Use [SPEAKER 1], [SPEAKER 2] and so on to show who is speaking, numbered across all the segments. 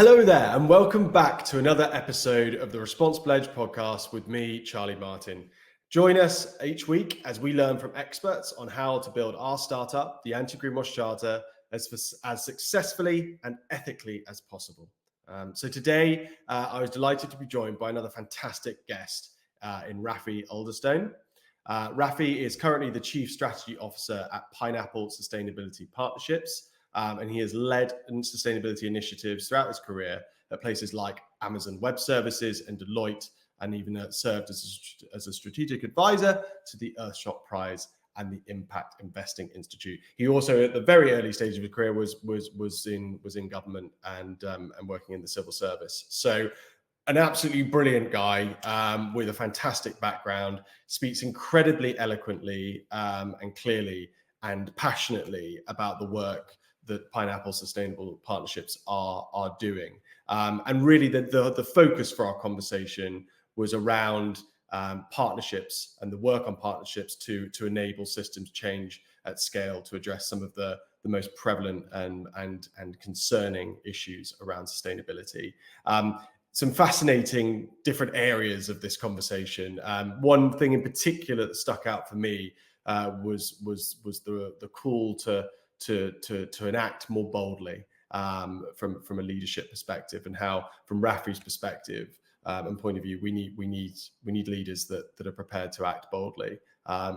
[SPEAKER 1] Hello there, and welcome back to another episode of the Responsible Edge podcast with me, Charlie Martin. Join us each week as we learn from experts on how to build our startup, the Anti-Greenwash Charter, as successfully and ethically as possible. So today, I was delighted to be joined by another fantastic guest in Rafi Addlestone. Rafi is currently the Chief Strategy Officer at Pineapple Sustainability Partnerships. And he has led sustainability initiatives throughout his career at places like Amazon Web Services and Deloitte, and even served as a strategic advisor to the Earthshot Prize and the Impact Investing Institute. He also, at the very early stage of his career, was in government and working in the civil service. So, an absolutely brilliant guy with a fantastic background, speaks incredibly eloquently and clearly and passionately about the work that Pineapple Sustainable Partnerships are doing. And really the focus for our conversation was around partnerships and the work on partnerships to enable systems change at scale to address some of the most prevalent and concerning issues around sustainability. Some fascinating different areas of this conversation. One thing in particular that stuck out for me was the call to enact more boldly from a leadership perspective, and how, from Rafi's perspective and point of view, we need leaders that are prepared to act boldly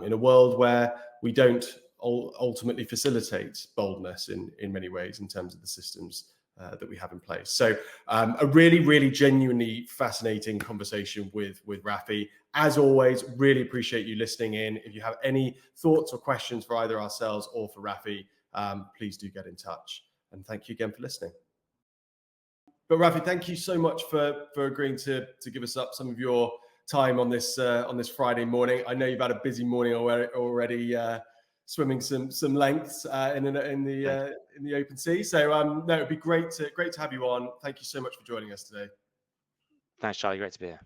[SPEAKER 1] in a world where we don't ultimately facilitate boldness in many ways in terms of the systems that we have in place. So a really genuinely fascinating conversation with Rafi. As always, really appreciate you listening in. If you have any thoughts or questions for either ourselves or for Rafi, please do get in touch. And thank you again for listening. But Rafi, thank you so much for agreeing to give us up some of your time on this Friday morning. I know you've had a busy morning already swimming some lengths in the open sea. So no, it'd be great to have you on. Thank you so much for joining us today.
[SPEAKER 2] Thanks, Charlie. Great to be here.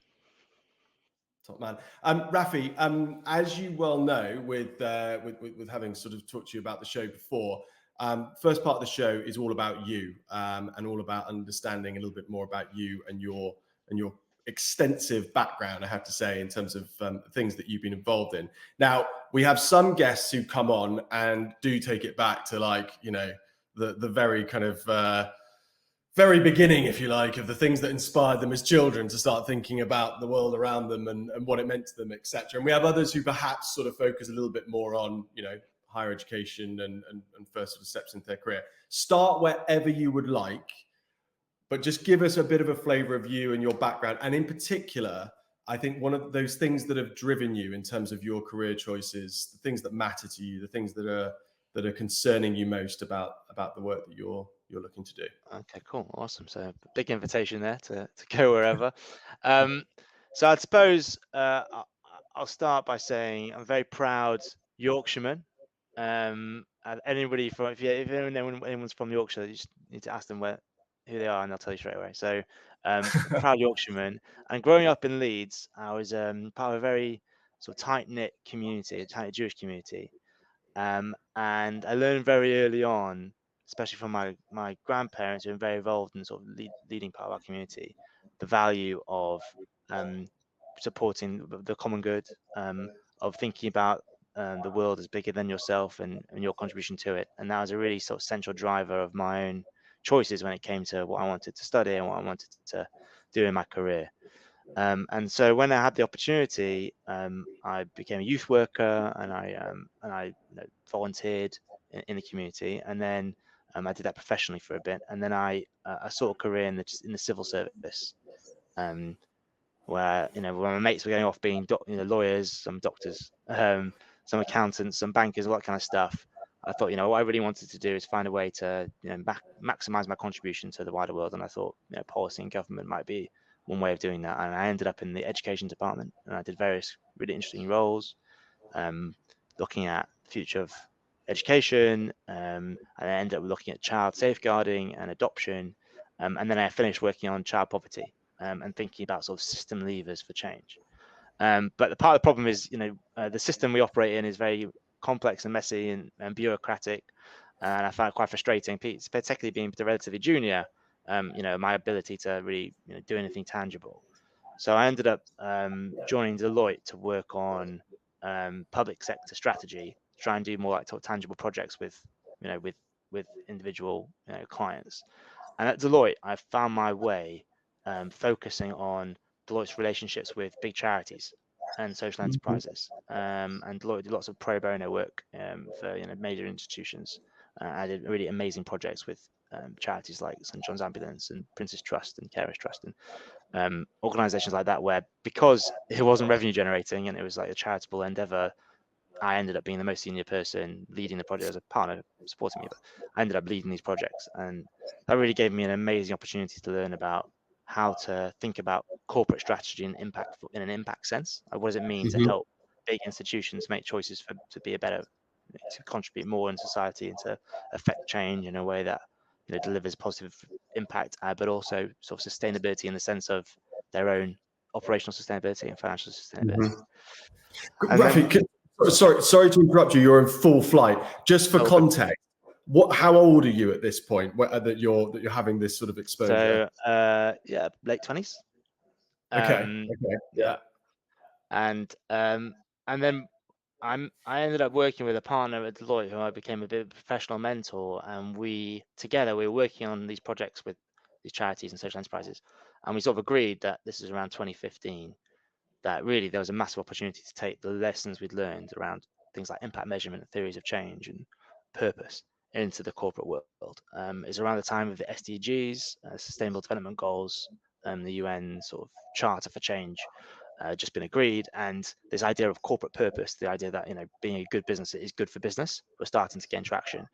[SPEAKER 1] Top man. Rafi, as you well know, with having sort of talked to you about the show before, first part of the show is all about you and all about understanding a little bit more about you and your extensive background, I have to say, in terms of things that you've been involved in. Now, we have some guests who come on and do take it back to, like, you know, the very kind of very beginning, if you like, of the things that inspired them as children to start thinking about the world around them and what it meant to them, etc. And we have others who perhaps sort of focus a little bit more on, you know, higher education and first sort of steps into their career. Start wherever you would like, but just give us a bit of a flavor of you and your background. And in particular, I think one of those things that have driven you in terms of your career choices, the things that matter to you, the things that are concerning you most about the work that you're looking to do.
[SPEAKER 2] Okay, cool. Awesome. So big invitation there to go wherever. So I suppose I'll start by saying I'm a very proud Yorkshireman. And anybody from, if anyone's from Yorkshire, you just need to ask them who they are, and they'll tell you straight away. So proud Yorkshireman. And growing up in Leeds, I was part of a very sort of tight-knit community, a tight Jewish community. And I learned very early on, especially from my grandparents who were very involved in sort of leading part of our community, the value of supporting the common good, of thinking about the world as bigger than yourself and your contribution to it. And that was a really sort of central driver of my own choices when it came to what I wanted to study and what I wanted to do in my career. And so when I had the opportunity, I became a youth worker, and I volunteered in the community, and then I did that professionally for a bit, and then I sought a career in the civil service, where when my mates were going off being lawyers, some doctors, some accountants, some bankers, all that kind of stuff. I thought, what I really wanted to do is find a way to maximize my contribution to the wider world, and I thought policy and government might be one way of doing that. And I ended up in the education department, and I did various really interesting roles, looking at the future of education, and I ended up looking at child safeguarding and adoption, and then I finished working on child poverty, and thinking about sort of system levers for change. But the part of the problem is, the system we operate in is very complex and messy and bureaucratic, and I found it quite frustrating, particularly being relatively junior. my ability to really do anything tangible. So I ended up joining Deloitte to work on public sector strategy, to try and do more like tangible projects with you know with individual clients. And at Deloitte, I found my way focusing on Deloitte's relationships with big charities and social
[SPEAKER 1] Mhm.
[SPEAKER 2] enterprises. And Deloitte did lots of pro bono work for major institutions. I did really amazing projects with charities like St John's Ambulance and Prince's Trust and Carers Trust and organizations like that, where because it wasn't revenue generating and it was like a charitable endeavor, I ended up being the most senior person leading the project as a partner supporting me, but I ended up leading these projects. And that really gave me an amazing opportunity to learn about how to think about corporate strategy and impact in an impact sense. Like, what does it mean to
[SPEAKER 1] Mhm.
[SPEAKER 2] help big institutions make choices to be a better, to contribute more in society and to affect change in a way that delivers positive impact, but also sort of sustainability in the sense of their own operational sustainability and financial sustainability.
[SPEAKER 1] Mhm.
[SPEAKER 2] And then,
[SPEAKER 1] Rafi, sorry to interrupt you. You're in full flight. Just for
[SPEAKER 2] oh, good.
[SPEAKER 1] context, how old are you at this point that you're having this sort of exposure?
[SPEAKER 2] So yeah, late 20s.
[SPEAKER 1] Okay.
[SPEAKER 2] Um,
[SPEAKER 1] Okay.
[SPEAKER 2] yeah,
[SPEAKER 1] Yeah.
[SPEAKER 2] and then I ended up working with a partner at Deloitte who I became a bit of a professional mentor, and we were working on these projects with these charities and social enterprises, and we sort of agreed that this is around 2015, that really there was a massive opportunity to take the lessons we'd learned around things like impact measurement and theories of change and purpose into the corporate world. It's around the time of the SDGs, Sustainable Development Goals, the UN sort of Charter for Change, just been agreed, and this idea of corporate purpose, the idea that being a good business is good for business, we're starting to gain traction.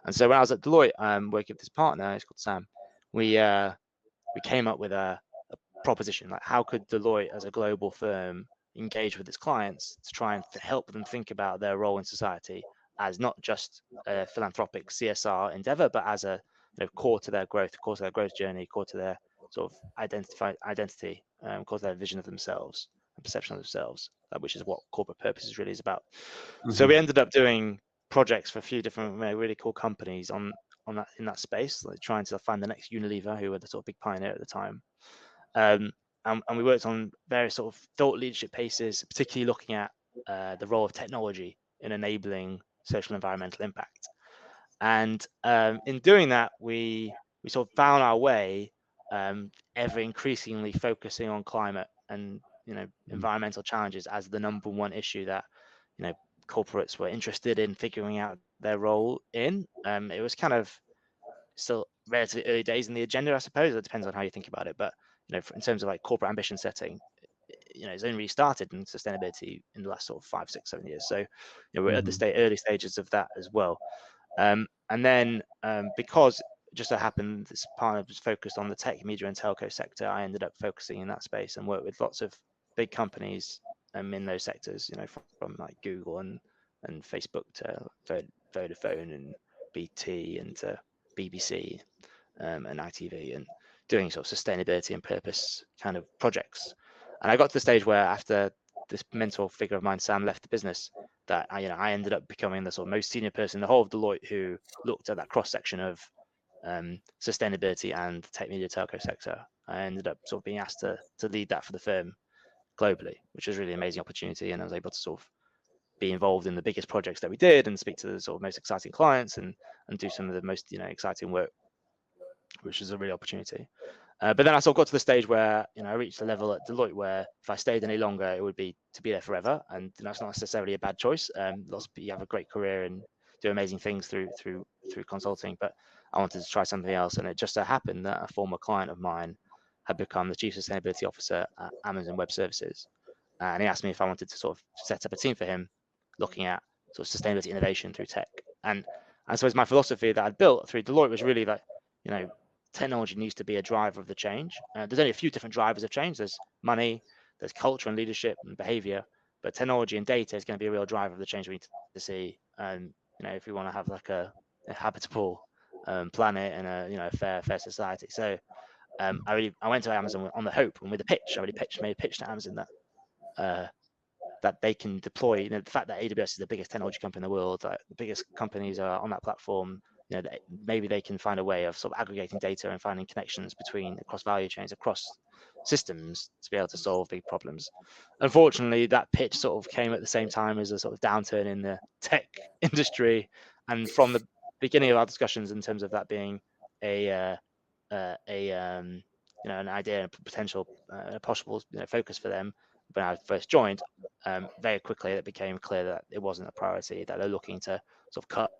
[SPEAKER 2] And so when I was at Deloitte, working with this partner, he's called Sam, we came up with a proposition, like how could Deloitte as a global firm engage with its clients to try and help them think about their role in society as not just a philanthropic CSR endeavor, but as a core to their growth, core to their growth journey, core to their sort of identity, core to their vision of themselves and perception of themselves, which is what corporate purpose really is about. So we
[SPEAKER 1] Mhm.
[SPEAKER 2] ended up doing projects for a few different really cool companies on that in that space, like trying to find the next Unilever, who were the sort of big pioneer at the time. Um, and we worked on various sort of thought leadership pieces, particularly looking at the role of technology in enabling social environmental impact. And in doing that, we sort of found our way ever increasingly focusing on climate and environmental challenges as the number one issue that you know corporates were interested in figuring out their role in. It was kind of still relatively early days in the agenda, I suppose. It depends on how you think about it, but in terms of like corporate ambition setting, it's only really started in sustainability in the last sort of 5, 6, 7 years. So we're at the
[SPEAKER 1] Mhm.
[SPEAKER 2] early stages of that as well. And then because it just so happened this partner was focused on the tech, media, and telco sector, I ended up focusing in that space and worked with lots of big companies in those sectors. From like Google and Facebook to Vodafone and BT and to BBC and ITV, and doing sort of sustainability and purpose kind of projects. And I got to the stage where after this mentor figure of mine, Sam, left the business, that I ended up becoming the sort of most senior person in the whole of Deloitte who looked at that cross section of sustainability and tech media telco sector. I ended up sort of being asked to lead that for the firm globally, which was a really amazing opportunity, and I was able to sort of be involved in the biggest projects that we did and speak to the sort of most exciting clients and do some of the most exciting work, which was a real opportunity. But then I sort of got to the stage where I reached a level at Deloitte where if I stayed any longer, it would be to be there forever, and that's not necessarily a bad choice. Lots of you have a great career and do amazing things through consulting, but I wanted to try something else, and it just so happened that a former client of mine had become the chief sustainability officer at Amazon Web Services, and he asked me if I wanted to sort of set up a team for him, looking at sort of sustainability innovation through tech. And I suppose my philosophy that I'd built through Deloitte was really like, you know, technology needs to be a driver of the change. There's only a few different drivers of change. There's money, there's culture and leadership and behavior, but technology and data is going to be a real driver of the change we need to see. And if we want to have like a habitable planet and a fair society. So I went to Amazon on the hope and with a pitch. I really made a pitch to Amazon uh, that they can deploy. The fact that AWS is the biggest technology company in the world, the biggest companies are on that platform. maybe they can find a way of sort of aggregating data and finding connections across value chains, across systems to be able to solve big problems. Unfortunately, that pitch sort of came at the same time as a sort of downturn in the tech industry, and from the beginning of our discussions in terms of that being a an idea and potential a possible focus for them when I first joined, very quickly it became clear that it wasn't a priority, that they're looking to sort of cut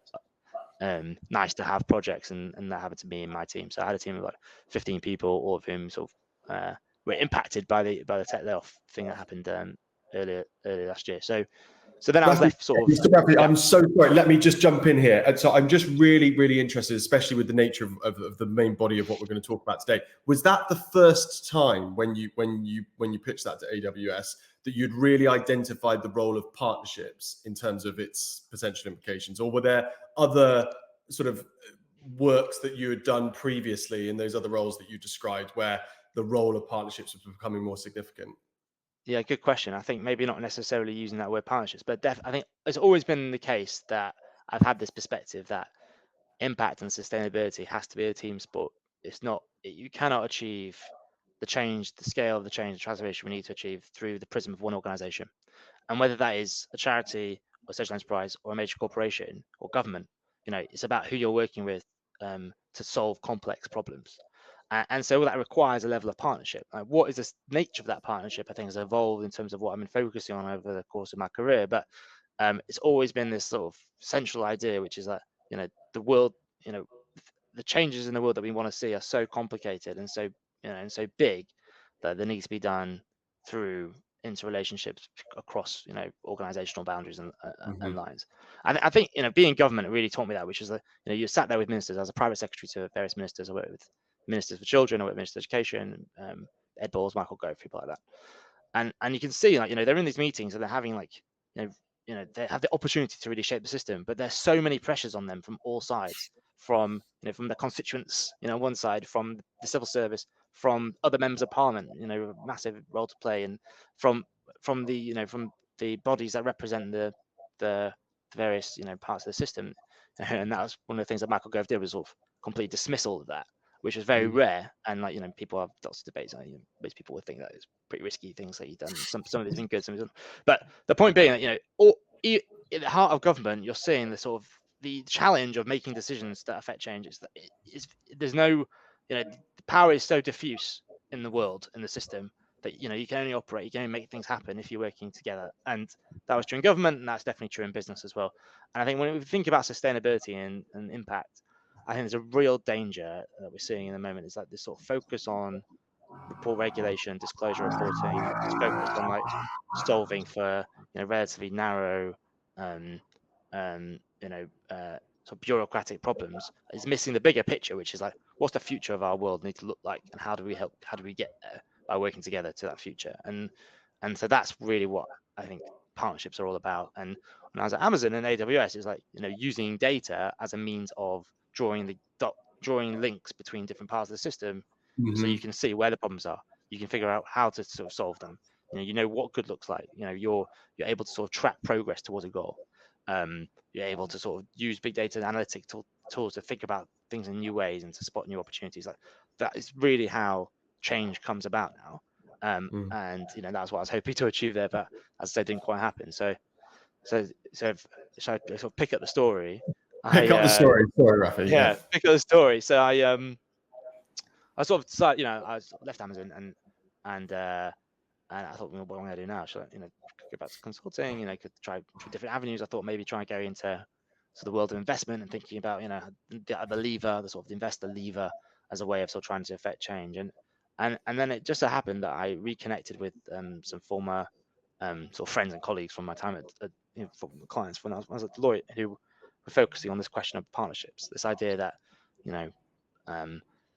[SPEAKER 2] nice to have projects, and that happened to be in my team. So I had a team of like 15 people, all of whom sort of were impacted by the tech layoff thing that happened earlier last year. So then I was
[SPEAKER 1] Rafi,
[SPEAKER 2] left sort of
[SPEAKER 1] Rafi,
[SPEAKER 2] yeah.
[SPEAKER 1] I'm so sorry. Let me just jump in here. And so I'm just really, really interested, especially with the nature of the main body of what we're going to talk about today. Was that the first time when you pitched that to AWS that you'd really identified the role of partnerships in terms of its potential implications, or were there other sort of works that you had done previously in those other roles that you described where the role of partnerships was becoming more significant?
[SPEAKER 2] Yeah, good question. I think maybe not necessarily using that word partnerships, but I think it's always been the case that I've had this perspective that impact and sustainability has to be a team sport. It's not, you cannot achieve the change, the scale of the change, the transformation we need to achieve through the prism of one organization. And whether that is a charity or social enterprise or a major corporation or government, it's about who you're working with to solve complex problems. And so that requires a level of partnership. What is the nature of that partnership? I think has evolved in terms of what I've been focusing on over the course of my career. But it's always been this sort of central idea, which is that the world, the changes in the world that we want to see are so complicated and so big that they need to be done through interrelationships across organizational boundaries and lines. I think being government really taught me that, which is that you sat there with ministers. As a private secretary to various ministers. I worked with ministers for children, I worked with ministers of education, Ed Balls, Michael Gove, people like that. And you can see like they're in these meetings and they're having like they have the opportunity to really shape the system, but there's so many pressures on them from all sides, from from the constituents one side, from the civil service, from other members of parliament, massive role to play, and from from the bodies that represent the various parts of the system. And that was one of the things that Michael Gove did, was sort of complete dismissal of that, which was very rare. And like people have lots of debates. Most people would think that it's pretty risky things that he's done. Some of it's been good, some of it's done. But the point being that in the heart of government, you're seeing the sort of the challenge of making decisions that affect change. There's no the power is so diffuse in the world, in the system, that you can only operate, you can only make things happen if you're working together. And that was true in government, and that's definitely true in business as well. And I think when we think about sustainability and impact, I think there's a real danger that we're seeing in the moment, is like this sort of focus on report regulation, disclosure reporting, this focus on like solving for relatively narrow sort of bureaucratic problems, is missing the bigger picture, which is like, what's the future of our world need to look like, and how do we get there by working together to that future? And so that's really what I think partnerships are all about. And when I was at Amazon and AWS, it's like using data as a means of drawing links between different parts of the system, so you can see where the problems are, you can figure out how to sort of solve them, what good looks like, you're able to sort of track progress towards a goal. You're able to sort of use big data and analytic tools to think about things in new ways and to spot new opportunities. Like that is really how change comes about now. And that's what I was hoping to achieve there, but as I said, didn't quite happen. So should I sort of pick up the story?
[SPEAKER 1] Pick up the story. Sorry, Rafi.
[SPEAKER 2] Yeah, pick up the story. So I sort of decided, I left Amazon and I thought, well, what am I going to do now? Should I, go back to consulting? Could try different avenues. I thought maybe try and go into the world of investment and thinking about, the lever, the sort of the investor lever, as a way of sort of trying to affect change. And then it just so happened that I reconnected with some former sort of friends and colleagues from my time at from clients when I was at Deloitte, who were focusing on this question of partnerships. This idea that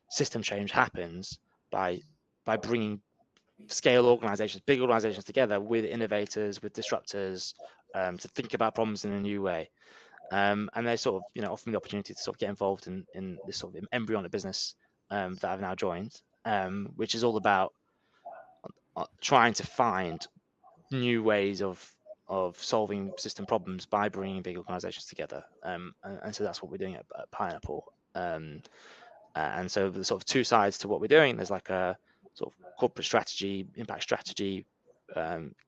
[SPEAKER 2] system change happens by bringing scale organizations, big organizations together with innovators, with disruptors, to think about problems in a new way. And they sort of, offer me the opportunity to sort of get involved in this sort of embryonic business that I've now joined, which is all about trying to find new ways of of solving system problems by bringing big organizations together. And so that's what we're doing at Pineapple. And so there's sort of two sides to what we're doing. There's like a sort of corporate strategy, impact strategy,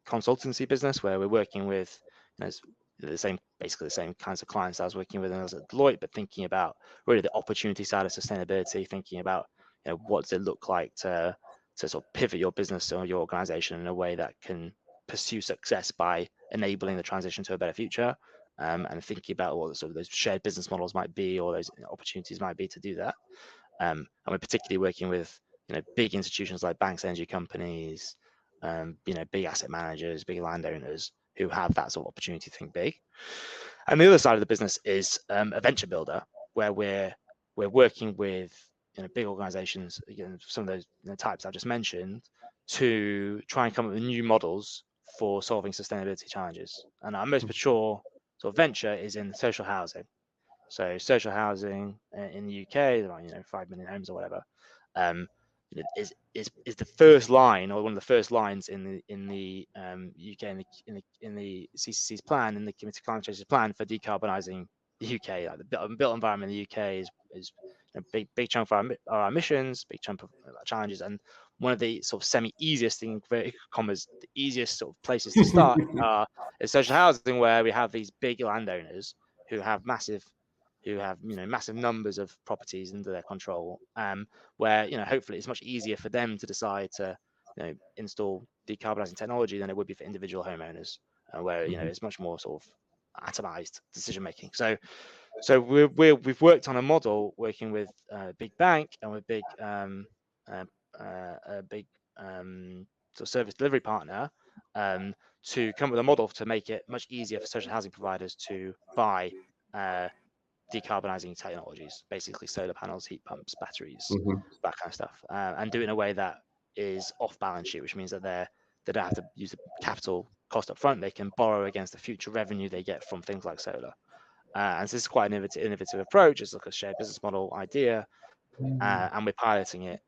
[SPEAKER 2] consultancy business where we're working with, basically the same kinds of clients I was working with when I was at Deloitte, but thinking about really the opportunity side of sustainability, thinking about, what does it look like to sort of pivot your business or your organization in a way that can pursue success by enabling the transition to a better future, and thinking about what sort of those shared business models might be, or those opportunities might be to do that. And we're particularly working with big institutions like banks, energy companies, big asset managers, big landowners who have that sort of opportunity to think big. And the other side of the business is a venture builder, where we're working with big organizations, some of those types I just mentioned, to try and come up with new models for solving sustainability challenges. And our most mature sort of venture is in social housing. So social housing in the UK, like 5 million homes or whatever, is the first line, or one of the first lines in the UK, in the CCC's plan, in the Committee to Climate Change's plan for decarbonising the UK. Like the built environment in the UK is a big chunk of our emissions, big chunk of our challenges, and one of the sort of semi-easiest thing, very commas, the easiest sort of places to start is social housing, where we have these big landowners who have massive numbers of properties under their control, where hopefully it's much easier for them to decide to install decarbonising technology than it would be for individual homeowners, where it's much more sort of atomized decision making. So we've worked on a model working with a big bank and with a big sort of service delivery partner, to come up with a model to make it much easier for social housing providers to buy decarbonising technologies, basically solar panels, heat pumps, batteries, that kind of stuff, and do it in a way that is off balance sheet, which means that they don't have to use the capital cost up front. They can borrow against the future revenue they get from things like solar. And so this is quite an innovative approach. It's like a shared business model idea, and we're piloting it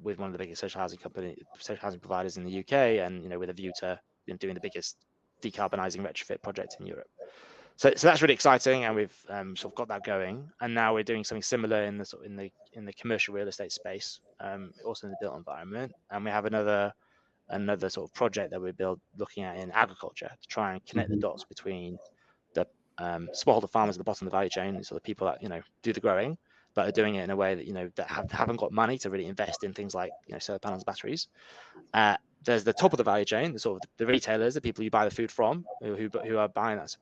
[SPEAKER 2] with one of the biggest social housing providers in the UK, and with a view to doing the biggest decarbonising retrofit project in Europe. So that's really exciting, and we've sort of got that going. And now we're doing something similar in the commercial real estate space, also in the built environment. And we have another sort of project that we're looking at in agriculture to try and connect the dots between the smallholder farmers at the bottom of the value chain, so the people that do the growing, but are doing it in a way that that haven't got money to really invest in things like solar panels, batteries. There's the top of the value chain, the sort of the retailers, the people you buy the food from, who are buying that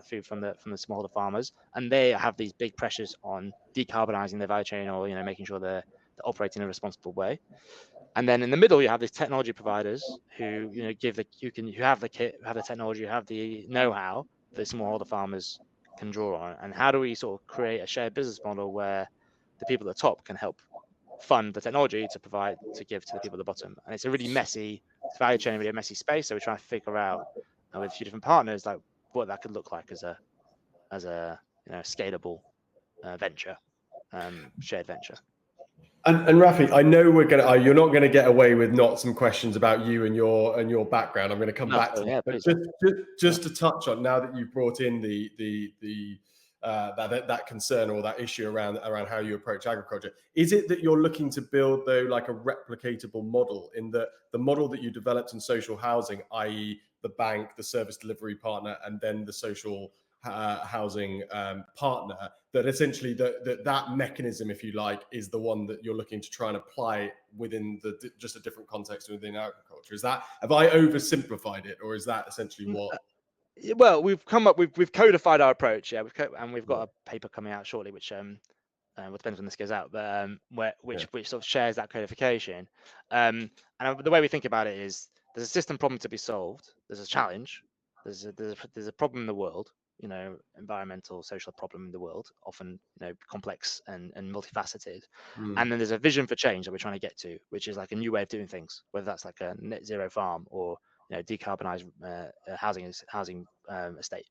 [SPEAKER 2] food from the smallholder farmers, and they have these big pressures on decarbonising their value chain, or making sure they're operating in a responsible way. And then in the middle, you have these technology providers who who have the kit, who have the technology, who have the know-how the smallholder farmers can draw on. And how do we sort of create a shared business model where the people at the top can help fund the technology to give to the people at the bottom? And it's a really messy value chain, really a messy space. So we're trying to figure out with a few different partners like what that could look like as a scalable venture, shared venture.
[SPEAKER 1] And Rafi, I know you're not gonna get away with not some questions about you and your background. I'm going to come back to that. But just to touch on, now that you've brought in that concern or that issue around how you approach agriculture, is it that you're looking to build, though, like a replicatable model in the model that you developed in social housing, i.e. the bank, the service delivery partner, and then the social housing partner, that essentially that mechanism, if you like, is the one that you're looking to try and apply within just a different context within agriculture? Have I oversimplified it, or is that essentially what?
[SPEAKER 2] Well, we've codified our approach, yeah. We've got a paper coming out shortly, which well, depends when this goes out, but which sort of shares that codification. And the way we think about it is, there's a system problem to be solved. There's a challenge. There's a problem in the world. Environmental, social problem in the world, often complex and multifaceted. And then there's a vision for change that we're trying to get to, which is like a new way of doing things, whether that's like a net zero farm or decarbonized housing estate.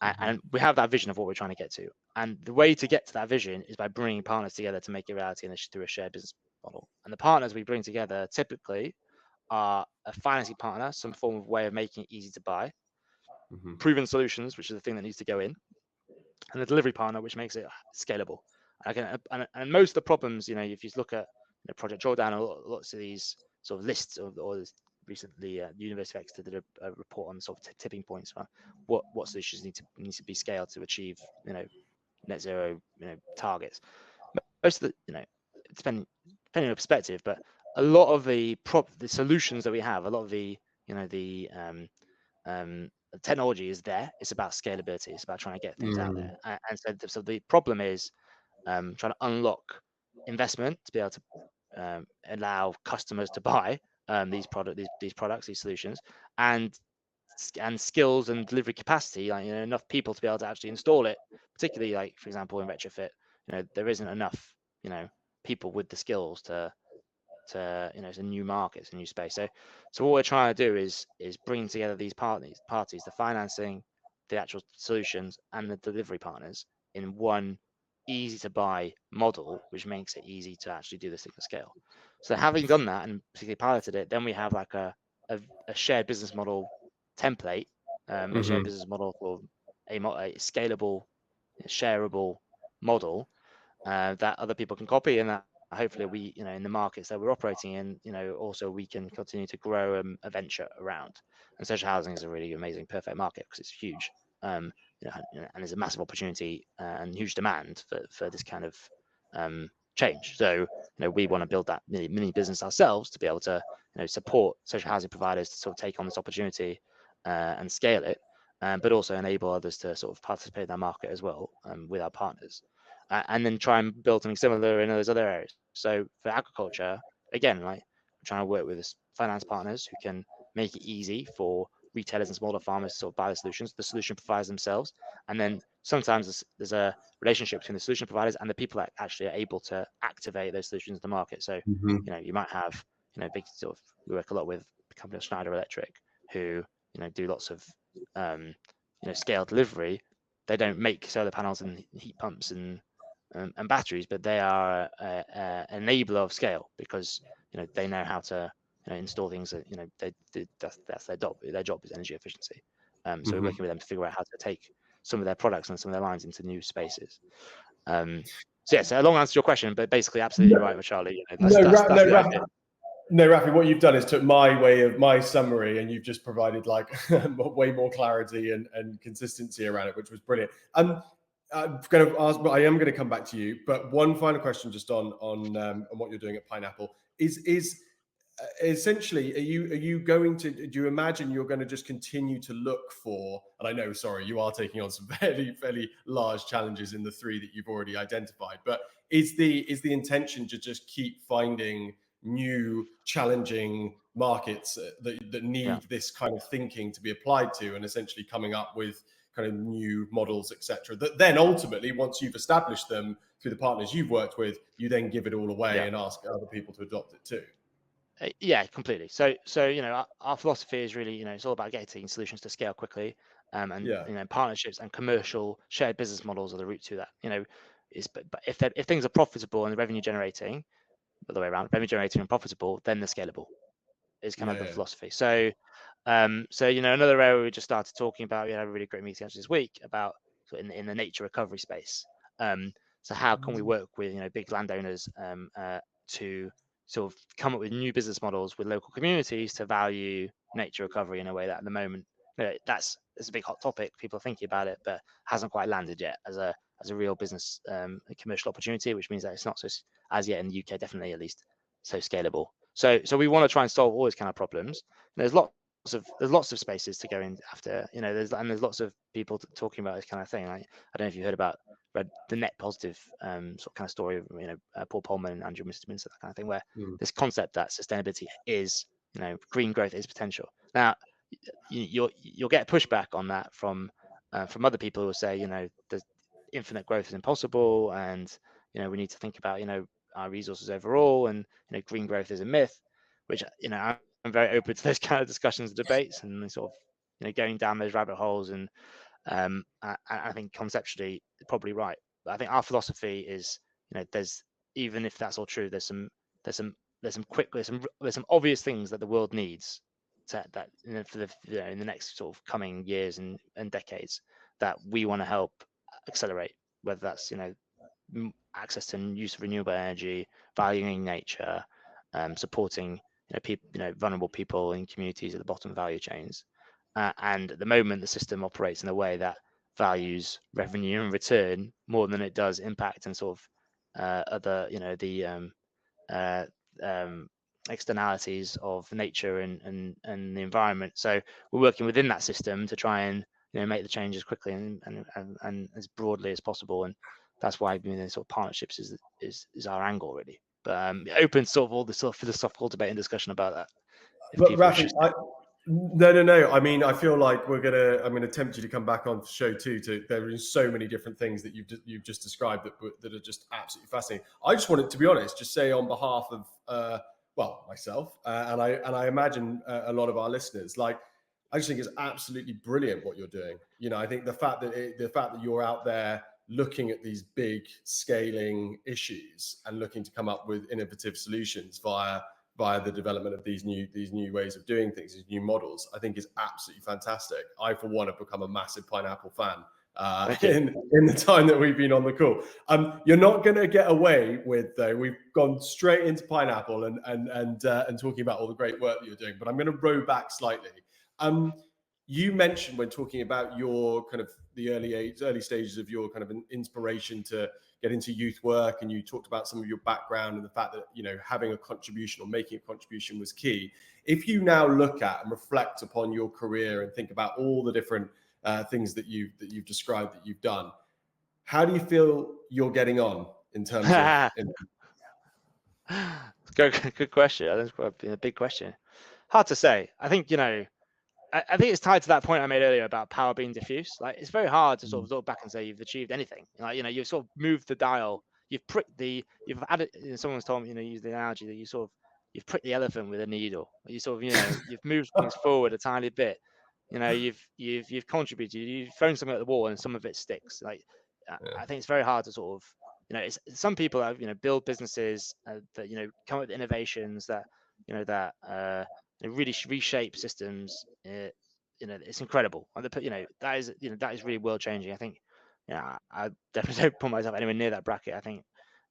[SPEAKER 2] And we have that vision of what we're trying to get to. And the way to get to that vision is by bringing partners together to make it reality through a shared business model. And the partners we bring together typically are a financing partner, some form of way of making it easy to buy,
[SPEAKER 1] Hmm.
[SPEAKER 2] proven solutions, which is the thing that needs to go in, and a delivery partner, which makes it scalable. And most of the problems, if you look at Project Drawdown or lots of these sort of lists or recently the University of Exeter did a report on sort of tipping points, what solutions need to be scaled to achieve net zero targets. Most of the depending on perspective, but a lot of the solutions that we have, a lot of the technology is there. It's about scalability. It's about trying to get things out
[SPEAKER 1] Mm.
[SPEAKER 2] there. And so the problem is trying to unlock investment to be able to allow customers to buy these products, these solutions, and skills and delivery capacity, like enough people to be able to actually install it. Particularly, like for example, in retrofit, there isn't enough people with the skills to it's a new market, it's a new space. So what we're trying to do is bring together these parties, the financing, the actual solutions, and the delivery partners in one easy to buy model, which makes it easy to actually do this thing at scale. So having done that and particularly piloted it, then we have like a shared business model template, a shared
[SPEAKER 1] Hmm.
[SPEAKER 2] business model for a scalable, shareable model that other people can copy, and that hopefully we, in the markets that we're operating in, also we can continue to grow a venture around. And social housing is a really amazing, perfect market because it's huge, and there's a massive opportunity and huge demand for this kind of change. So, we want to build that mini business ourselves to be able to, support social housing providers to sort of take on this opportunity and scale it, but also enable others to sort of participate in that market as well with our partners, and then try and build something similar in those other areas. So for agriculture, again, like we're trying to work with finance partners who can make it easy for retailers and smaller farmers to sort of buy the solution providers themselves. And then sometimes there's a relationship between the solution providers and the people that actually are able to activate those solutions in the market. So,
[SPEAKER 1] Hmm.
[SPEAKER 2] you might have, big sort of, we work a lot with the company Schneider Electric, who, do lots of, um, scale delivery. They don't make solar panels and heat pumps and batteries, but they are an enabler of scale because they know how to install things that that's their job. Their job is energy efficiency. So we're
[SPEAKER 1] Hmm.
[SPEAKER 2] working with them to figure out how to take some of their products and some of their lines into new spaces. Um, so yeah, so a long answer to your question, but basically absolutely right with Charlie. That's
[SPEAKER 1] No,
[SPEAKER 2] that's the idea.
[SPEAKER 1] No, Rafi, what you've done is took my way of my summary and you've just provided like way more clarity and consistency around it, which was brilliant. I'm going to ask, but I am going to come back to you. But one final question, just on what you're doing at Pineapple is essentially, are you going to, do you imagine you're going to just continue to look for, and I know, sorry, you are taking on some fairly large challenges in the three that you've already identified, but is the intention to just keep finding new challenging markets that
[SPEAKER 2] Yeah,
[SPEAKER 1] need this kind of thinking to be applied to, and essentially coming up with kind of new models, etc., that then ultimately, once you've established them through the partners you've worked with, you then give it all away
[SPEAKER 2] yeah.
[SPEAKER 1] and ask other people to adopt it too?
[SPEAKER 2] Yeah, completely. So our philosophy is really, it's all about getting solutions to scale quickly, and
[SPEAKER 1] Yeah.
[SPEAKER 2] partnerships and commercial shared business models are the route to that. Is but if things are profitable and revenue generating, the other way around, revenue generating and profitable, then they're scalable. Is kind of the
[SPEAKER 1] Yeah.
[SPEAKER 2] philosophy. So another area we just started talking about. We had a really great meeting actually this week about in the nature recovery space. Um, so how can we work with big landowners to sort of come up with new business models with local communities to value nature recovery in a way that at the moment that's a big hot topic. People are thinking about it, but hasn't quite landed yet as a real business a commercial opportunity, which means that it's not so as yet in the UK, definitely at least so scalable. So we want to try and solve all these kind of problems. And there's lots of spaces to go in after. There's lots of people talking about this kind of thing. Like, I don't know if you heard about the net positive sort of kind of story of Paul Polman and Andrew Mr. that kind of thing, where
[SPEAKER 1] Mm.
[SPEAKER 2] this concept that sustainability is green growth is potential. Now you'll get pushback on that from other people who will say the infinite growth is impossible, and we need to think about our resources overall, and green growth is a myth, which I'm very open to those kind of discussions and debates, and sort of going down those rabbit holes. And I think conceptually probably right, but I think our philosophy is there's, even if that's all true, there's there's some obvious things that the world needs that for the in the next sort of coming years and decades that we want to help accelerate, whether that's access to use of renewable energy, valuing nature, supporting people, vulnerable people in communities at the bottom of value chains. And at the moment, the system operates in a way that values revenue and return more than it does impact and sort of other, uh, um, externalities of nature and the environment. So we're working within that system to try and make the changes quickly and as broadly as possible. And that's why sort of partnerships is our angle really. But open sort of all the sort of philosophical debate and discussion about that. If
[SPEAKER 1] But
[SPEAKER 2] people
[SPEAKER 1] Rafi, no. I mean, I feel like I'm gonna tempt you to come back on the show too. There are so many different things that you've just described that are just absolutely fascinating. I just wanted to be honest, just say on behalf of myself and I imagine a lot of our listeners, like I just think it's absolutely brilliant what you're doing. I think the fact that you're out there looking at these big scaling issues and looking to come up with innovative solutions via the development of these new ways of doing things, these new models, I think is absolutely fantastic. I, for one, have become a massive pineapple fan in the time that we've been on the call. You're not going to get away with though. We've gone straight into pineapple and talking about all the great work that you're doing. But I'm going to row back slightly. You mentioned when talking about your kind of the early stages of your kind of an inspiration to get into youth work, and you talked about some of your background and the fact that having a contribution or making a contribution was key. If you now look at and reflect upon your career and think about all the different things that you've described that you've done, how do you feel you're getting on in terms of?
[SPEAKER 2] Good question. That's quite a big question. Hard to say. I think I think it's tied to that point I made earlier about power being diffuse. Like it's very hard to sort of look back and say you've achieved anything. Like you've sort of moved the dial. You've added. Someone's told me use the analogy that you've pricked the elephant with a needle. You sort of you've moved things forward a tiny bit. You've contributed. You've thrown something at the wall and some of it sticks. Like I think it's very hard to sort of it's some people have build businesses that come up with innovations that really reshape systems. It's incredible. That is really world changing. I think, I definitely don't put myself anywhere near that bracket. I think,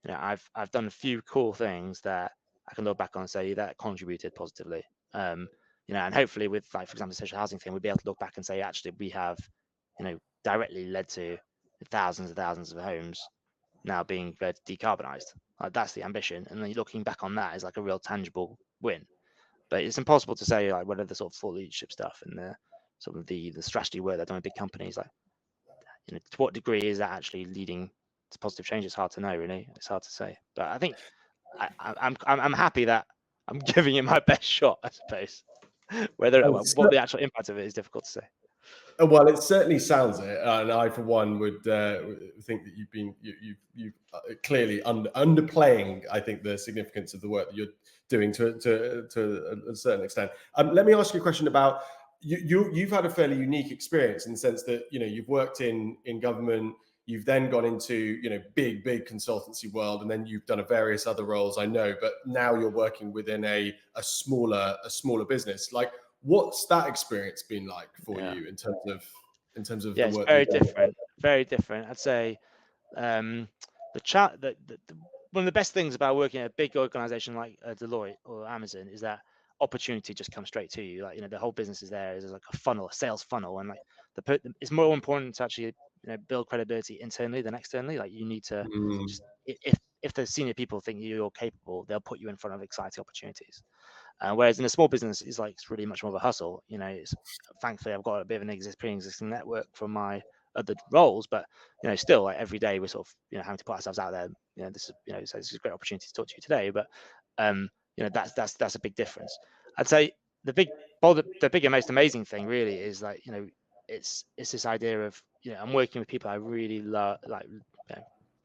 [SPEAKER 2] I've done a few cool things that I can look back on and say that contributed positively. And hopefully with, like, for example, the social housing thing, we'll be able to look back and say, actually, we have, directly led to thousands and thousands of homes now being decarbonized. Like, that's the ambition. And then looking back on that is like a real tangible win. But it's impossible to say like whether the sort of thought leadership stuff and the sort of the strategy work they're doing in big companies, like to what degree is that actually leading to positive change? It's hard to know, really. It's hard to say. But I think I'm happy that I'm giving it my best shot, I suppose. Whether what the actual impact of it is difficult to say.
[SPEAKER 1] Well, it certainly sounds it, and I, for one, would think that you've clearly underplaying, I think, the significance of the work that you're doing to a certain extent. Let me ask you a question about you've had a fairly unique experience in the sense that you've worked in government, you've then gone into big consultancy world, and then you've done various other roles, I know, but now you're working within a smaller business. Like, what's that experience been like for you in terms of the
[SPEAKER 2] it's
[SPEAKER 1] work?
[SPEAKER 2] very different. I'd say the one of the best things about working at a big organization like Deloitte or Amazon is that opportunity just comes straight to you. Like the whole business is there. There's like a funnel, a sales funnel, and like it's more important to actually build credibility internally than externally. Like you need to just if the senior people think you're capable, they'll put you in front of exciting opportunities. Whereas in a small business, it's really much more of a hustle. Thankfully I've got a bit of an pre-existing network from my other roles, but still, like every day we're sort of having to put ourselves out there. This is a great opportunity to talk to you today, but that's a big difference. I'd say the big and most amazing thing really is like it's this idea of I'm working with people I really love, like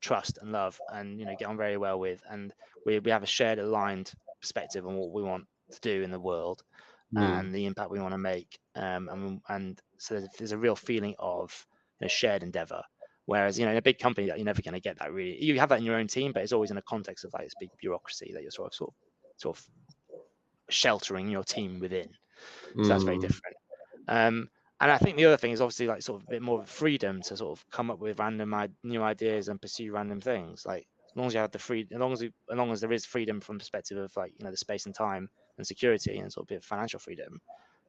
[SPEAKER 2] trust and love, and get on very well with, and we have a shared aligned perspective on what we want to do in the world and the impact we want to make, and so there's a real feeling of shared endeavor. Whereas in a big company, that you're never going to get that. Really, you have that in your own team, but it's always in a context of like this big bureaucracy that you're sort of sort of sheltering your team within. So that's very
[SPEAKER 1] Mm.
[SPEAKER 2] different. And I think the other thing is obviously like sort of a bit more freedom to sort of come up with random new ideas and pursue random things. Like as long as you have the free, as long as there is freedom from perspective of like, you know, the space and time and security and sort of a bit of financial freedom,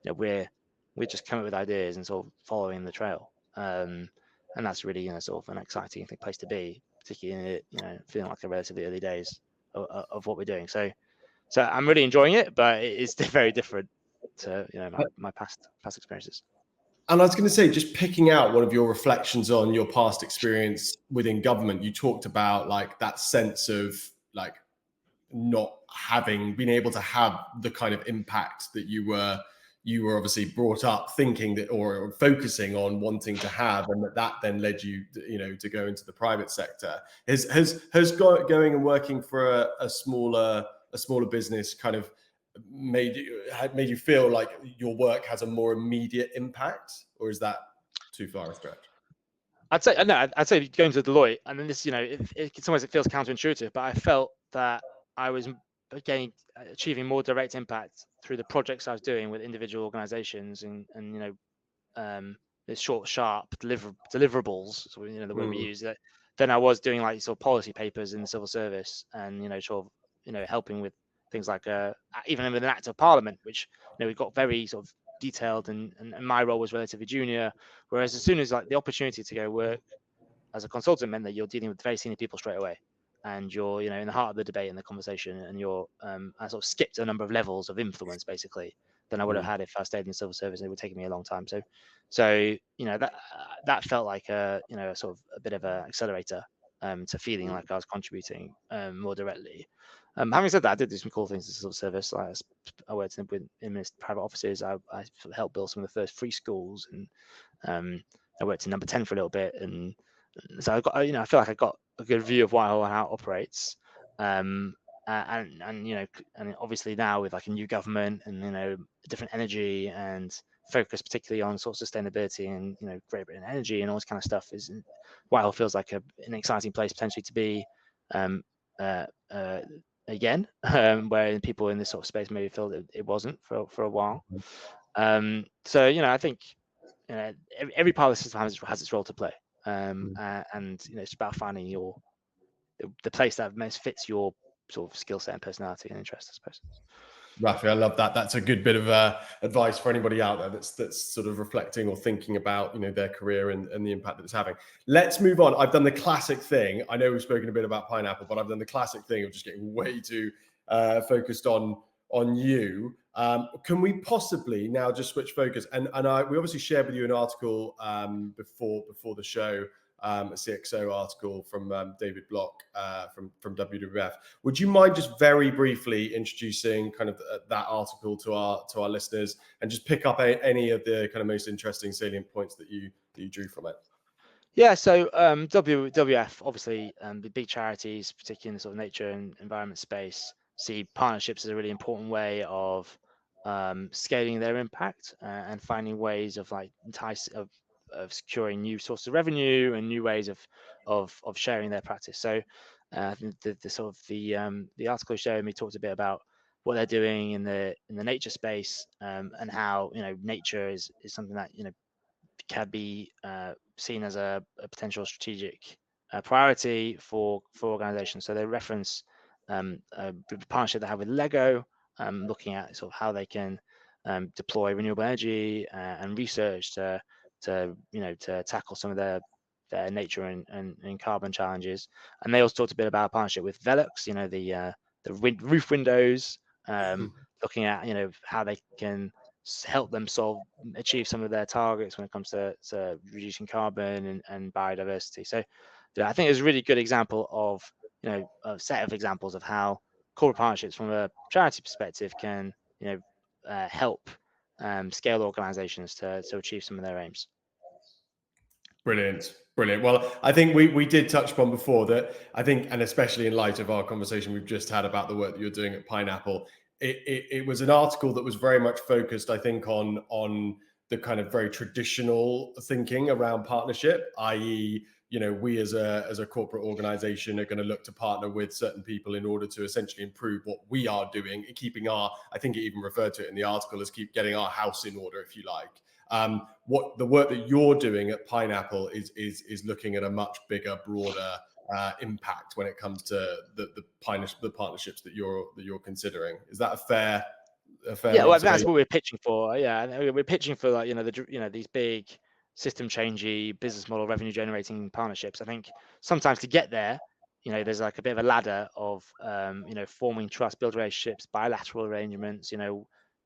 [SPEAKER 2] you know, we're just coming up with ideas and sort of following the trail. And that's really, you know, sort of an exciting place to be, particularly in it, you know, feeling like the relatively early days of what we're doing. So I'm really enjoying it, but it is very different to, you know, my past experiences.
[SPEAKER 1] And I was going to say, just picking out one of your reflections on your past experience within government, you talked about like that sense of like not having been able to have the kind of impact that you were obviously brought up thinking that, or focusing on wanting to have, and that then led you, you know, to go into the private sector. Has going and working for a smaller business kind of made you feel like your work has a more immediate impact, or is that too far a stretch?
[SPEAKER 2] I'd say no. I'd say going to Deloitte, and then this, you know, in some ways it feels counterintuitive, but I felt that I was achieving more direct impact through the projects I was doing with individual organizations and you know, the short, sharp deliverables, so, you know, the word we use, that than I was doing like sort of policy papers in the civil service, and you know, sort of, you know, helping with things like even with an act of parliament, which, you know, we got very sort of detailed, and my role was relatively junior. Whereas as soon as like the opportunity to go work as a consultant meant that you're dealing with very senior people straight away, and you're, you know, in the heart of the debate and the conversation, and you're I sort of skipped a number of levels of influence basically than I would have had if I stayed in the civil service, and it would take me a long time. So you know, that felt like a, you know, a sort of a bit of an accelerator to feeling like I was contributing more directly. Having said that, I did do some cool things in the civil service. Like I worked in private offices. I helped build some of the first free schools, and I worked in number 10 for a little bit, and so I got, you know, I feel like I got a good view of how it operates. And you know, and obviously now with like a new government and, you know, different energy and focus particularly on sort of sustainability and, you know, Great Britain energy and all this kind of stuff, is Whitehall feels like an exciting place potentially to be uh, uh, again, where people in this sort of space maybe feel that it wasn't for a while. So you know, I think, you know, every part of the system has its role to play, and you know, it's about finding the place that most fits your sort of skill set and personality and interest, I suppose.
[SPEAKER 1] Rafi, I love that. That's a good bit of advice for anybody out there that's sort of reflecting or thinking about, you know, their career and the impact that it's having. Let's move on. I've done the classic thing. I know we've spoken a bit about Pineapple, but I've done the classic thing of just getting way too focused on you. Can we possibly now just switch focus? And we obviously shared with you an article before the show, a CXO article from David Block from WWF. Would you mind just very briefly introducing kind of that article to our listeners, and just pick up any of the kind of most interesting salient points that you drew from it?
[SPEAKER 2] Yeah, so WWF, obviously, the big charities, particularly in the sort of nature and environment space, see partnerships as a really important way of scaling their impact and finding ways of like of securing new sources of revenue and new ways of sharing their practice. So I think the sort of the article showed me talked a bit about what they're doing in the nature space, and how, you know, nature is something that, you know, can be seen as a potential strategic priority for organizations. So they reference a partnership they have with Lego, looking at sort of how they can deploy renewable energy and research to you know, to tackle some of their nature and carbon challenges. And they also talked a bit about a partnership with Velux, you know, the roof windows, looking at, you know, how they can help them achieve some of their targets when it comes to reducing carbon and biodiversity. So yeah, I think it's a really good example of, you know, a set of examples of how corporate partnerships from a charity perspective can, you know, help scale organizations to achieve some of their aims.
[SPEAKER 1] Brilliant. Well, I think we did touch upon before that, I think, and especially in light of our conversation we've just had about the work that you're doing at Pineapple, it was an article that was very much focused, I think, on the kind of very traditional thinking around partnership, i.e., we as a corporate organization are going to look to partner with certain people in order to essentially improve what we are doing, keeping I think it even referred to it in the article as keep getting our house in order, if you like. What the work that you're doing at Pineapple is looking at a much bigger, broader impact when it comes to the partnerships that you're considering. Is that a fair
[SPEAKER 2] Yeah, well, that's
[SPEAKER 1] observation?
[SPEAKER 2] what we're pitching for. Yeah, and we're pitching for, like, these big system changey business model revenue generating partnerships. I think sometimes to get there, there's like a bit of a ladder of forming trust, build relationships, bilateral arrangements,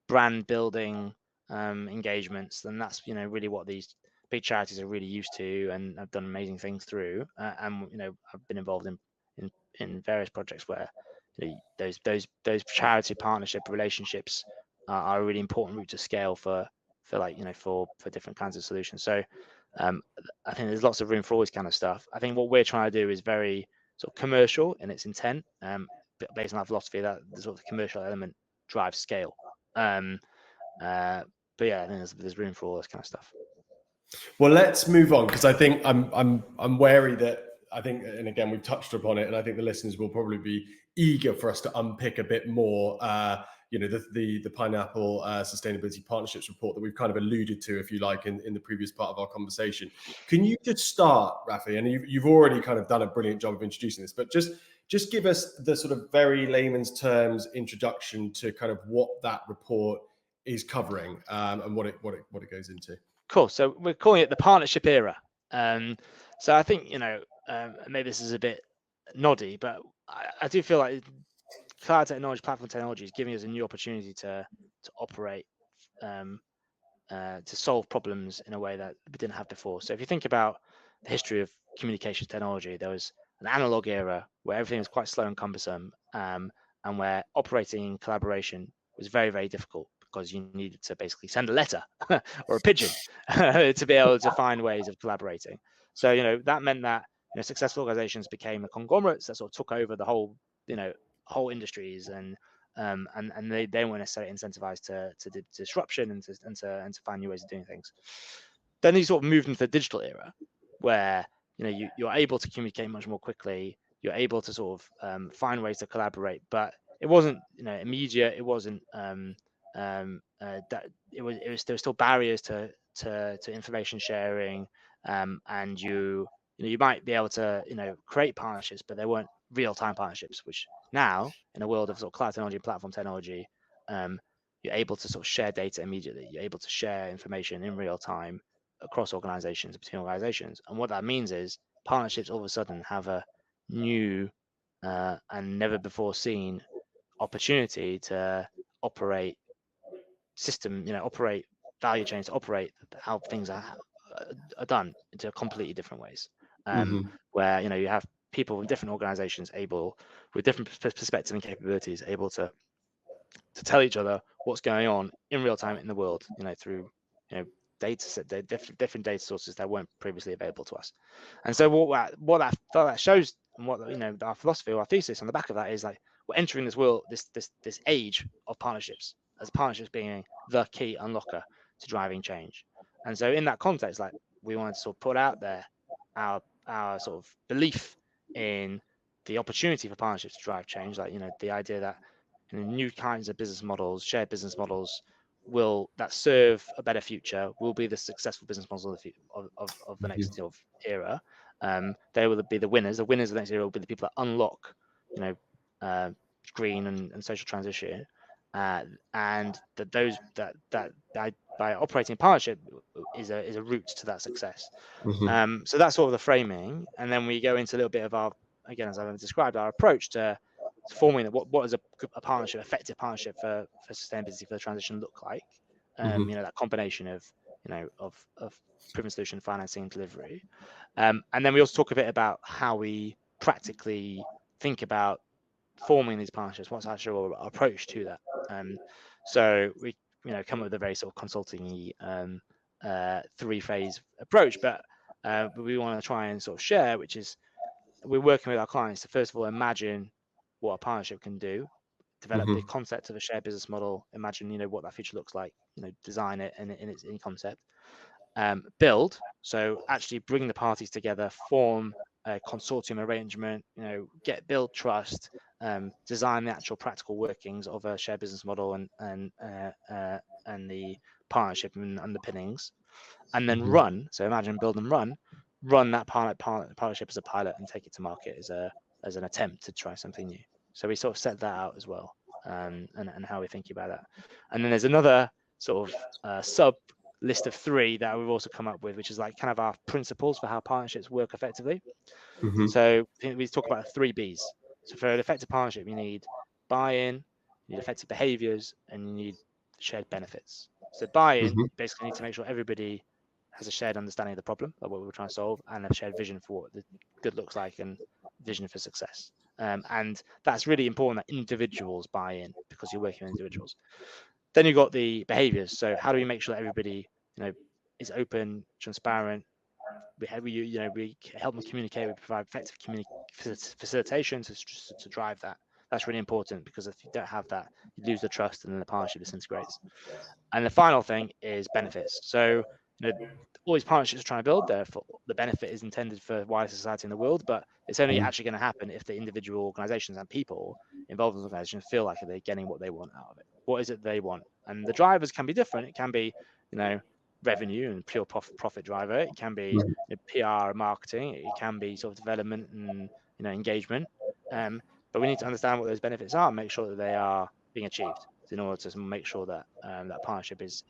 [SPEAKER 2] brand building engagements, and that's really what these big charities are really used to and have done amazing things through. And I've been involved in various projects where those charity partnership relationships are a really important route to scale for different kinds of solutions. So I think there's lots of room for all this kind of stuff. I think what we're trying to do is very sort of commercial in its intent, based on our philosophy that the sort of commercial element drives scale. But yeah, I think there's room for all this kind of stuff.
[SPEAKER 1] Well, let's move on, because I think I'm wary that I think, and again we've touched upon it, and I think the listeners will probably be eager for us to unpick a bit more. The Pineapple Sustainability Partnerships report that we've kind of alluded to, if you like, in the previous part of our conversation. Can you just start, Rafi? And you've already kind of done a brilliant job of introducing this, but just give us the sort of very layman's terms introduction to kind of what that report is covering, and what it goes into.
[SPEAKER 2] Cool. So we're calling it the partnership era. So I think maybe this is a bit noddy, but I do feel like cloud technology, platform technology, is giving us a new opportunity to operate, to solve problems in a way that we didn't have before. So if you think about the history of communications technology, there was an analog era where everything was quite slow and cumbersome, and where operating in collaboration was very, very difficult because you needed to basically send a letter or a pigeon to be able to find ways of collaborating. So that meant that successful organizations became a conglomerates that sort of took over the whole industries, and they weren't necessarily incentivized to disruption and to find new ways of doing things. Then you sort of moved into the digital era, where you're able to communicate much more quickly. You're able to sort of find ways to collaborate, but it wasn't immediate. It wasn't that it was there were still barriers to information sharing, and you might be able to create partnerships, but they weren't real-time partnerships, which now, in a world of sort of cloud technology and platform technology, you're able to sort of share data immediately. You're able to share information in real time across organizations, between organizations. And what that means is partnerships all of a sudden have a new and never before seen opportunity to operate operate value chains, to operate how things are done into completely different ways. Where you have people from different organizations with different perspectives and capabilities able to tell each other what's going on in real time in the world, through different data sources that weren't previously available to us. And so what that shows, and what our philosophy or our thesis on the back of that is, like, we're entering this world, this age of partnerships, as partnerships being the key unlocker to driving change. And so in that context, like, we wanted to sort of put out there our sort of belief in the opportunity for partnerships to drive change, like the idea that new kinds of business models, shared business models, that serve a better future, will be the successful business models of the next era. They will be the winners. The winners of the next era will be the people that unlock, green and social transition, and that by operating in partnership is a route to that success. So that's sort of the framing, and then we go into a little bit of our, again, as I've described, our approach to forming what is a partnership, effective partnership for sustainability, for the transition, look like. That combination of proven solution, financing, and delivery. And then we also talk a bit about how we practically think about forming these partnerships. What's actually our approach to that? So we come up with a very sort of consulting three-phase approach, but we want to try and sort of share, which is, we're working with our clients to, first of all, imagine what a partnership can do, develop the concept of a shared business model, imagine what that future looks like, design it in concept, build, so actually bring the parties together, form a consortium arrangement, build trust, design the actual practical workings of a shared business model and the partnership and underpinnings, and then run. So imagine build and run that partnership as a pilot and take it to market as an attempt to try something new. So we sort of set that out as well, and how we're thinking about that. And then there's another sort of sub list of 3 that we've also come up with, which is like kind of our principles for how partnerships work effectively. So we talk about 3 Bs. So for an effective partnership, you need buy-in, you need effective behaviors, and you need shared benefits. So buy-in, basically need to make sure everybody has a shared understanding of the problem, of what we're trying to solve, and a shared vision for what the good looks like and vision for success. And that's really important that individuals buy in, because you're working with individuals. Then you've got the behaviors. So how do we make sure that everybody, is open, transparent? We help them communicate. We provide effective facilitation to drive that. That's really important, because if you don't have that, you lose the trust and then the partnership disintegrates. And the final thing is benefits. So all these partnerships are trying to build, therefore the benefit is intended for wider society in the world, but it's only actually going to happen if the individual organizations and people involved in the organization feel like they're getting what they want out of it. What is it they want? And the drivers can be different. It can be, revenue and pure profit driver. It can be PR and marketing. It can be sort of development and engagement. But we need to understand what those benefits are and make sure that they are being achieved in order to make sure that that partnership is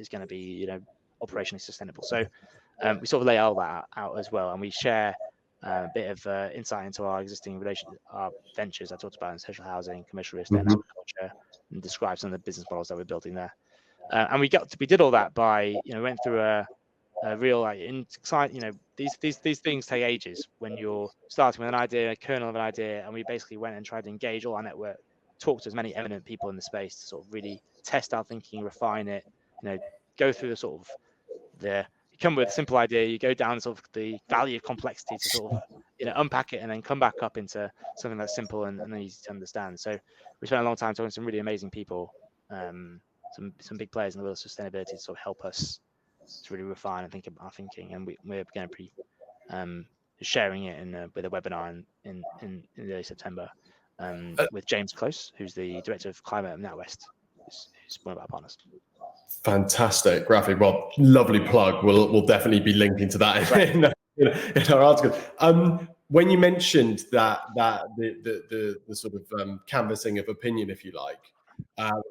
[SPEAKER 2] going to be operationally sustainable. So we sort of lay all that out as well, and we share a bit of insight into our existing our ventures I talked about in social housing, commercial real estate, and agriculture, and describe some of the business models that we're building there. And we did all that by went through a real insight. These things take ages when you're starting with an idea, a kernel of an idea, and we basically went and tried to engage all our network, talk to as many eminent people in the space to sort of really test our thinking, refine it, go through the sort of you come with a simple idea, you go down sort of the valley of complexity to sort of unpack it, and then come back up into something that's simple and easy to understand. So we spent a long time talking to some really amazing people, some big players in the world of sustainability, to sort of help us to really refine and think about our thinking. And we're going to be sharing it with a webinar in early September with James Close, who's the director of climate at NatWest, who's one of our partners.
[SPEAKER 1] Fantastic, Rafi. Well, lovely plug. We'll definitely be linking to that in our article. When you mentioned that the sort of canvassing of opinion, if you like,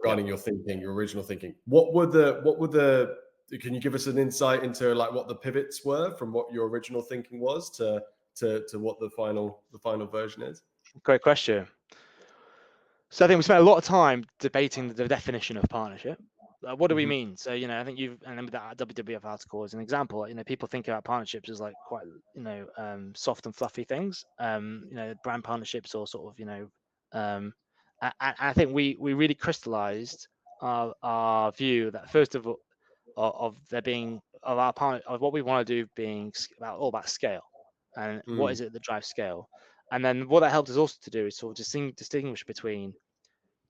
[SPEAKER 1] regarding your thinking, your original thinking, what were the? Can you give us an insight into like what the pivots were from what your original thinking was to what the final version is?
[SPEAKER 2] Great question. So I think we spent a lot of time debating the definition of partnership. What do we mean? So I think and then with that WWF article as an example, people think about partnerships as like quite soft and fluffy things, brand partnerships or sort of I think we really crystallized our view that first of all of there being of our part of what we want to do being all about scale, and what is it that drives scale. And then what that helped us also to do is sort of distinguish between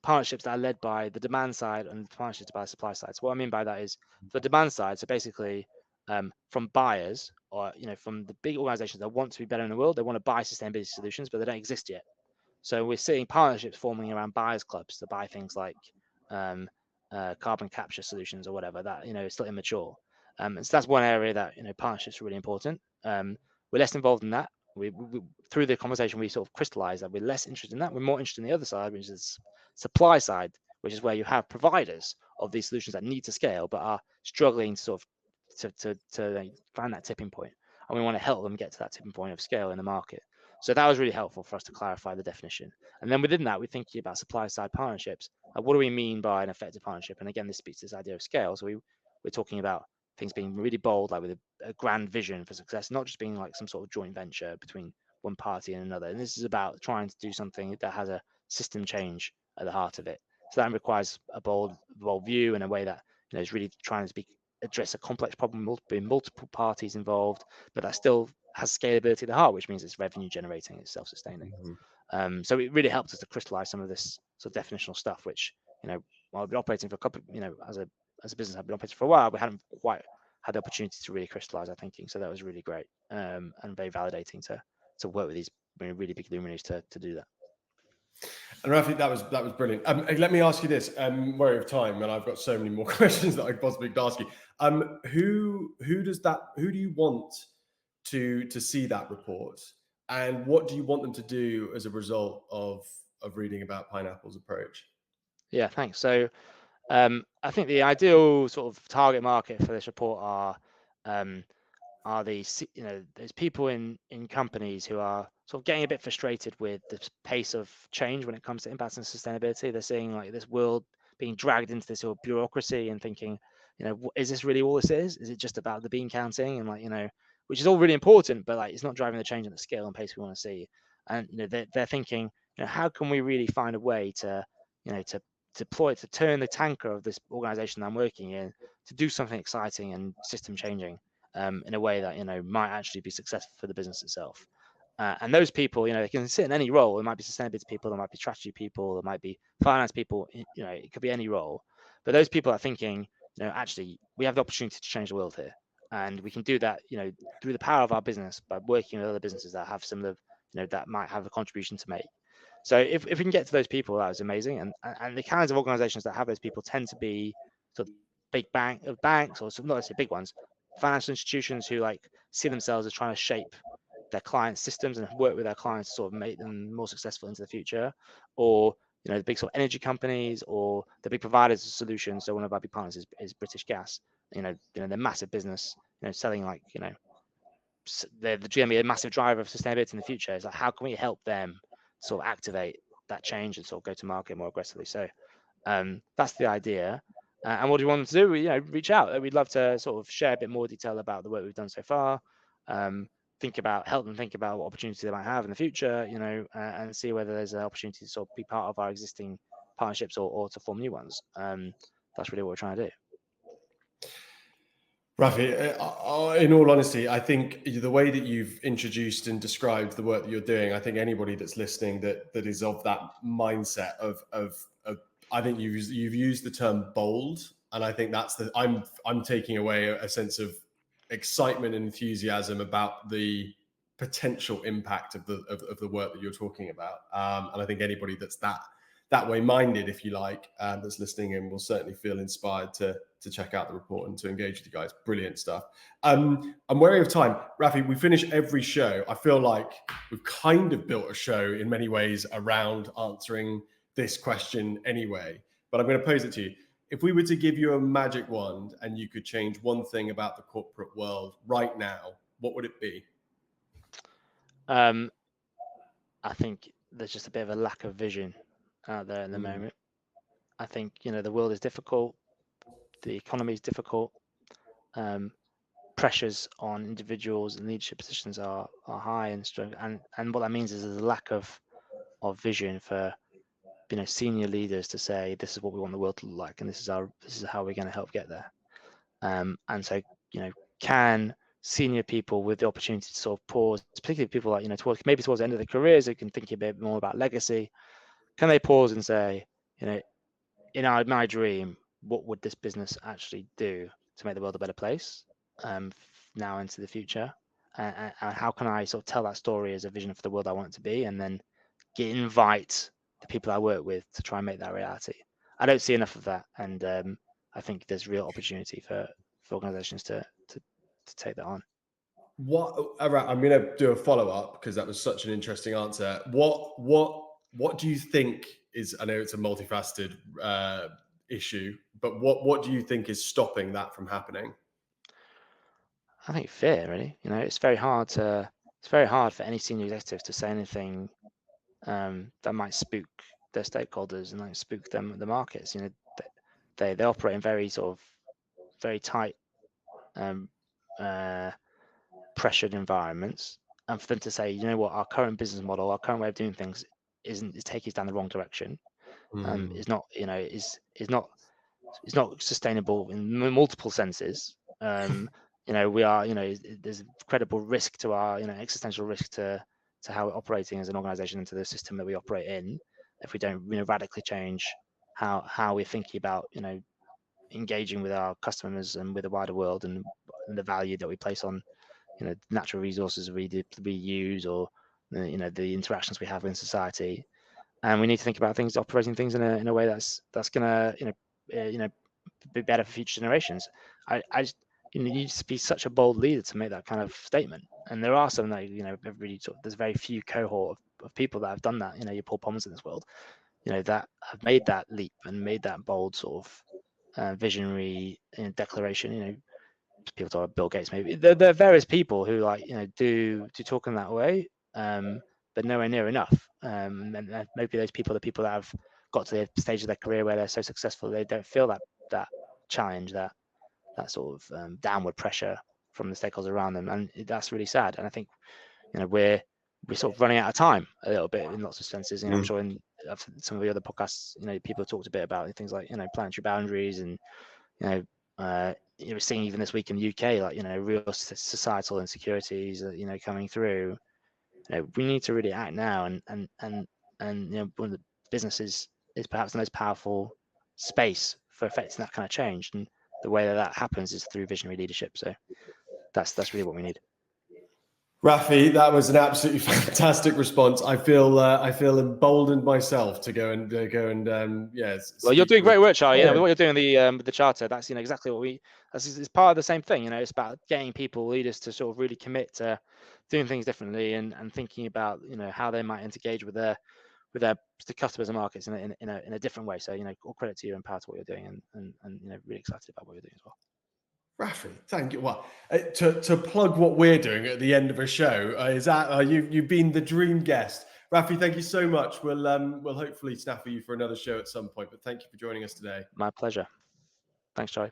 [SPEAKER 2] partnerships that are led by the demand side and partnerships by the supply side. So what I mean by that is the demand side, so basically from buyers or from the big organizations that want to be better in the world, they want to buy sustainability solutions, but they don't exist yet. So we're seeing partnerships forming around buyers clubs to buy things like carbon capture solutions or whatever that is still immature. And so that's one area that partnerships are really important. We're less involved in that. We through the conversation we sort of crystallized that we're less interested in that. We're more interested in the other side, which is supply side, which is where you have providers of these solutions that need to scale but are struggling to sort of to find that tipping point, and we want to help them get to that tipping point of scale in the market. So that was really helpful for us to clarify the definition. And then within that, we're thinking about supply side partnerships. What do we mean by an effective partnership? And again, this speaks to this idea of scale. So we're talking about things being really bold, like with a grand vision for success, not just being like some sort of joint venture between one party and another. And this is about trying to do something that has a system change at the heart of it. So that requires a bold view in a way that is really trying to address a complex problem, being multiple parties involved, but that still has scalability at the heart, which means it's revenue generating, it's self-sustaining. So it really helped us to crystallize some of this sort of definitional stuff, which while I've been operating for a couple, as a business I've been operating for a while, we hadn't quite had the opportunity to really crystallize our thinking. So that was really great, and very validating to work with these really big luminaries to do that.
[SPEAKER 1] And Rafi, that was brilliant. Let me ask you this. Worry of time, and I've got so many more questions that I possibly could ask you. Who do you want to see that report, and what do you want them to do as a result of reading about Pineapple's approach?
[SPEAKER 2] Yeah, thanks. So I think the ideal sort of target market for this report are those people in companies who are sort of getting a bit frustrated with the pace of change when it comes to impact and sustainability. They're seeing like this world being dragged into this sort of bureaucracy and thinking, is this really all this is? Is it just about the bean counting and which is all really important, but like it's not driving the change at the scale and pace we want to see. And they're thinking, how can we really find a way to to turn the tanker of this organization that I'm working in to do something exciting and system changing in a way that might actually be successful for the business itself. And those people, they can sit in any role. There might be sustainability people, there might be strategy people, there might be finance people. It could be any role. But those people are thinking, actually, we have the opportunity to change the world here, and we can do that, through the power of our business by working with other businesses that have similar, that might have a contribution to make. So if we can get to those people, that is amazing. And the kinds of organizations that have those people tend to be sort of banks, or not necessarily big ones, financial institutions who see themselves as trying to shape their clients' systems and work with their clients to sort of make them more successful into the future, or the big sort of energy companies or the big providers of solutions. So one of our big partners is British Gas. They're massive business, selling they're going to be a massive driver of sustainability in the future. It's like, how can we help them sort of activate that change and sort of go to market more aggressively? So that's the idea. And what do we want them to do? Reach out. We'd love to sort of share a bit more detail about the work we've done so far. Help them think about what opportunities they might have in the future, and see whether there's an opportunity to sort of be part of our existing partnerships or to form new ones. That's really what we're trying to do.
[SPEAKER 1] Rafi, in all honesty, I think the way that you've introduced and described the work that you're doing, I think anybody that's listening that is of that mindset of I think you've used the term bold, and I think that's I'm taking away a sense of excitement and enthusiasm about the potential impact of the work that you're talking about. And I think anybody that's that way minded, if you like, that's listening in will certainly feel inspired to check out the report and to engage with you guys. Brilliant stuff. I'm wary of time. Rafi, we finish every show. I feel like we've kind of built a show in many ways around answering this question anyway, but I'm going to pose it to you. If we were to give you a magic wand and you could change one thing about the corporate world right now, what would it be?
[SPEAKER 2] I think there's just a bit of a lack of vision out there at the moment. I think the world is difficult, the economy is difficult, pressures on individuals and leadership positions are high and strong, and what that means is there's a lack of vision for senior leaders to say, this is what we want the world to look like, and this is how we're going to help get there. And so can senior people with the opportunity to sort of pause, particularly people like towards the end of their careers who can think a bit more about legacy, can they pause and say, in my dream, what would this business actually do to make the world a better place now into the future? And how can I sort of tell that story as a vision for the world I want it to be, and then invite the people I work with to try and make that reality? I don't see enough of that, and I think there's real opportunity for organizations to take that on.
[SPEAKER 1] I'm going to do a follow up because that was such an interesting answer. What do you think is? I know it's a multifaceted issue, but what do you think is stopping that from happening?
[SPEAKER 2] I think fear, really. It's very hard for any senior executive to say anything that might spook their stakeholders and spook the markets. They operate in very sort of very tight, pressured environments, and for them to say, what, our current business model, our current way of doing things is taking us down the wrong direction, is not sustainable in multiple senses. We are, there's credible risk to our, existential risk to how we're operating as an organization and to the system that we operate in if we don't, radically change how we're thinking about, engaging with our customers and with the wider world, and the value that we place on, natural resources we use, or the interactions we have in society. And we need to think about operating things in a way that's gonna be better for future generations. I just, you need to be such a bold leader to make that kind of statement. And there are some that everybody there's very few cohort of people that have done that. Your Paul Pommers in this world, that have made that leap and made that bold sort of visionary declaration. People talk about Bill Gates, maybe there are various people who do talk in that way, but nowhere near enough. And maybe those people are the people that have got to the stage of their career where they're so successful they don't feel that challenge, that sort of downward pressure from the stakeholders around them, and that's really sad. And I think we're sort of running out of time a little bit in lots of senses. I'm sure in some of the other podcasts, people have talked a bit about things like planetary boundaries, and we're seeing even this week in the UK, real societal insecurities, coming through. We need to really act now, and one of the businesses is perhaps the most powerful space for affecting that kind of change, and the way that happens is through visionary leadership. So that's really what we need.
[SPEAKER 1] Rafi, that was an absolutely fantastic response. I feel emboldened myself to go and
[SPEAKER 2] Well, you're doing great work, Charlie. With what you're doing with the charter, that's exactly what it's part of the same thing. It's about getting leaders to sort of really commit to doing things differently, and thinking about how they might engage with their customers and markets in a different way. So all credit to you and power to what you're doing, and really excited about what you're doing as well.
[SPEAKER 1] Rafi, thank you. Well, to plug what we're doing at the end of a show, is that you've been the dream guest. Rafi, thank you so much. We'll hopefully snaffle you for another show at some point, but thank you for joining us today.
[SPEAKER 2] My pleasure. Thanks, Charlie.